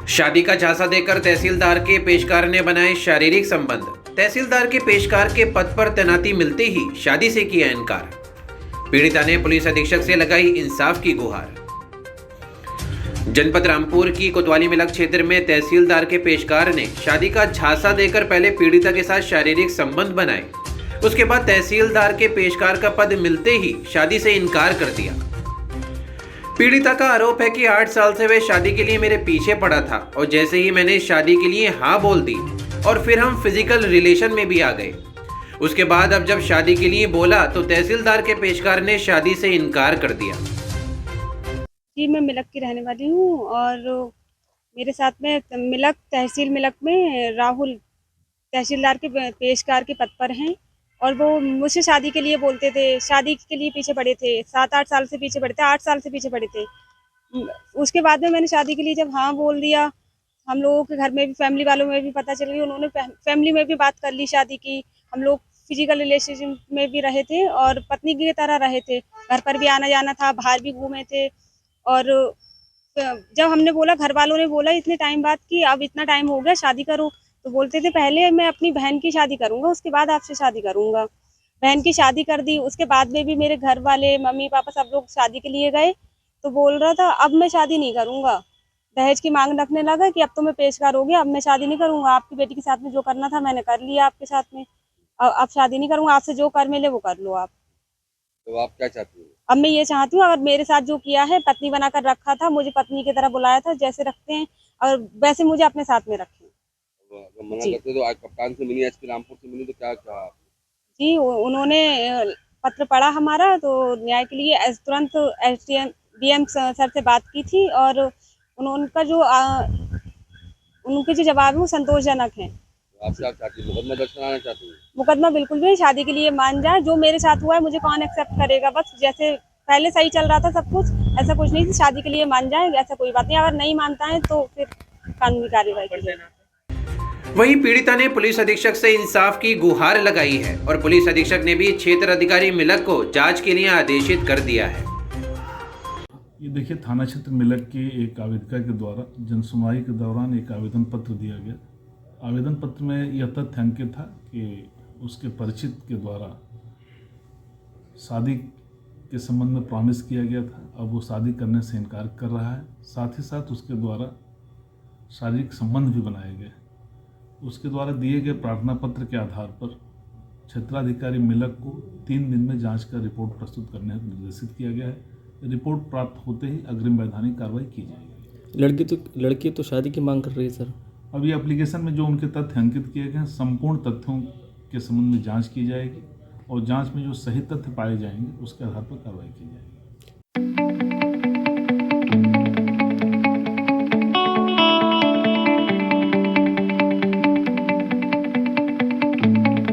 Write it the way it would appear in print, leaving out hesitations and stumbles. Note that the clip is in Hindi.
शादी का झांसा देकर तहसीलदार के पेशकार ने बनाए शारीरिक संबंध। तहसीलदार के पेशकार के पद पर तैनाती मिलते ही शादी से किया इनकार। पीड़िता ने पुलिस अधीक्षक से लगाई इंसाफ की गुहार। जनपद रामपुर की कोतवाली मिलक क्षेत्र में तहसीलदार के पेशकार ने शादी का झांसा देकर पहले पीड़िता के साथ शारीरिक संबंध बनाए। उसके बाद तहसीलदार के पेशकार का पद मिलते ही शादी से इनकार कर दिया। पीड़िता का आरोप है कि 8 साल से वह शादी के लिए मेरे पीछे पड़ा था और जैसे ही मैंने शादी के लिए हाँ बोल दी और फिर हम फिजिकल रिलेशन में भी आ गए। उसके बाद अब जब शादी के लिए बोला तो तहसीलदार के पेशकार ने शादी से इनकार कर दिया। जी, मैं मिलक की रहने वाली हूँ और मेरे साथ में मिलक तहसील मिलक में राहुल तहसीलदार के पेशकार के पद पर हैं और वो मुझसे शादी के लिए बोलते थे, शादी के लिए पीछे पड़े थे, 7-8 साल से पीछे पड़े थे, 8 साल से पीछे पड़े थे। उसके बाद में मैंने शादी के लिए जब हाँ बोल दिया, हम लोगों के घर में भी, फैमिली वालों में भी पता चल गई, उन्होंने फैमिली में भी बात कर ली शादी की। हम लोग फिजिकल रिलेशनशिप में भी रहे थे और पत्नी की तरह रहे थे, घर पर भी आना जाना था, बाहर भी घूमे थे। और जब हमने बोला, घर वालों ने बोला इतने टाइम बाद कि अब इतना टाइम हो गया, शादी करो, तो बोलते थे पहले मैं अपनी बहन की शादी करूंगा, उसके बाद आपसे शादी करूंगा। बहन की शादी कर दी, उसके बाद में भी मेरे घर वाले, मम्मी पापा सब लोग शादी के लिए गए, तो बोल रहा था अब मैं शादी नहीं करूंगा। दहेज की मांग रखने लगा कि अब तो मैं पेशकार हो गया, अब मैं शादी नहीं करूंगा, आपकी बेटी के साथ में जो करना था मैंने कर लिया आपके साथ में, अब शादी नहीं करूंगा, आपसे जो कर मिले वो कर लो आप। तो आप क्या चाहती हो? अब मैं ये चाहती हूँ, अगर मेरे साथ जो किया है, पत्नी बनाकर रखा था, मुझे पत्नी की तरह बुलाया था, जैसे रखते हैं और वैसे मुझे अपने साथ में रखें। अगर मना जी। करते तो आज कप्तान से मिली, एसपी रामपुर से मिली, तो क्या कहा? जी, उन्होंने पत्र पढ़ा हमारा, तो न्याय के लिए तुरंत एसडीएम डीएम सर से बात की थी और उनका जो उनके जो जवाब है वो संतोषजनक है। तो आप क्या चाहती हो? मुकदमा दर्ज कराना चाहती हो? मुकदमा बिल्कुल भी नहीं, शादी के लिए मान जाए, जो मेरे साथ हुआ है मुझे कौन एक्सेप्ट करेगा। बस जैसे पहले सही चल रहा था सब कुछ, ऐसा कुछ नहीं, शादी के लिए मान जाए, ऐसा कोई बात नहीं। अगर नहीं मानता है तो फिर कानूनी कार्रवाई की जाएगी। वहीं पीड़िता ने पुलिस अधीक्षक से इंसाफ की गुहार लगाई है और पुलिस अधीक्षक ने भी क्षेत्र अधिकारी मिलक को जांच के लिए आदेशित कर दिया है। ये देखिए, थाना क्षेत्र मिलक की एक आवेदिका के द्वारा जनसुनवाई के दौरान एक आवेदन पत्र दिया गया। आवेदन पत्र में यह तथ्य अंकित था कि उसके परिचित के द्वारा शादी के संबंध में प्रॉमिस किया गया था, अब वो शादी करने से इनकार कर रहा है। साथ ही साथ उसके द्वारा शारीरिक संबंध भी बनाए गए। उसके द्वारा दिए गए प्रार्थना पत्र के आधार पर क्षेत्राधिकारी मिलक को 3 दिन में जांच कर रिपोर्ट प्रस्तुत करने हेतु निर्देशित किया गया है। रिपोर्ट प्राप्त होते ही अग्रिम वैधानिक कार्रवाई की जाएगी। लड़की तो शादी की मांग कर रही है सर। अब ये एप्लीकेशन में जो उनके तथ्य अंकित किए गए हैं, संपूर्ण तथ्यों के संबंध में जांच की जाएगी और जांच में जो सही तथ्य पाए जाएंगे उसके आधार पर कार्रवाई की जाएगी।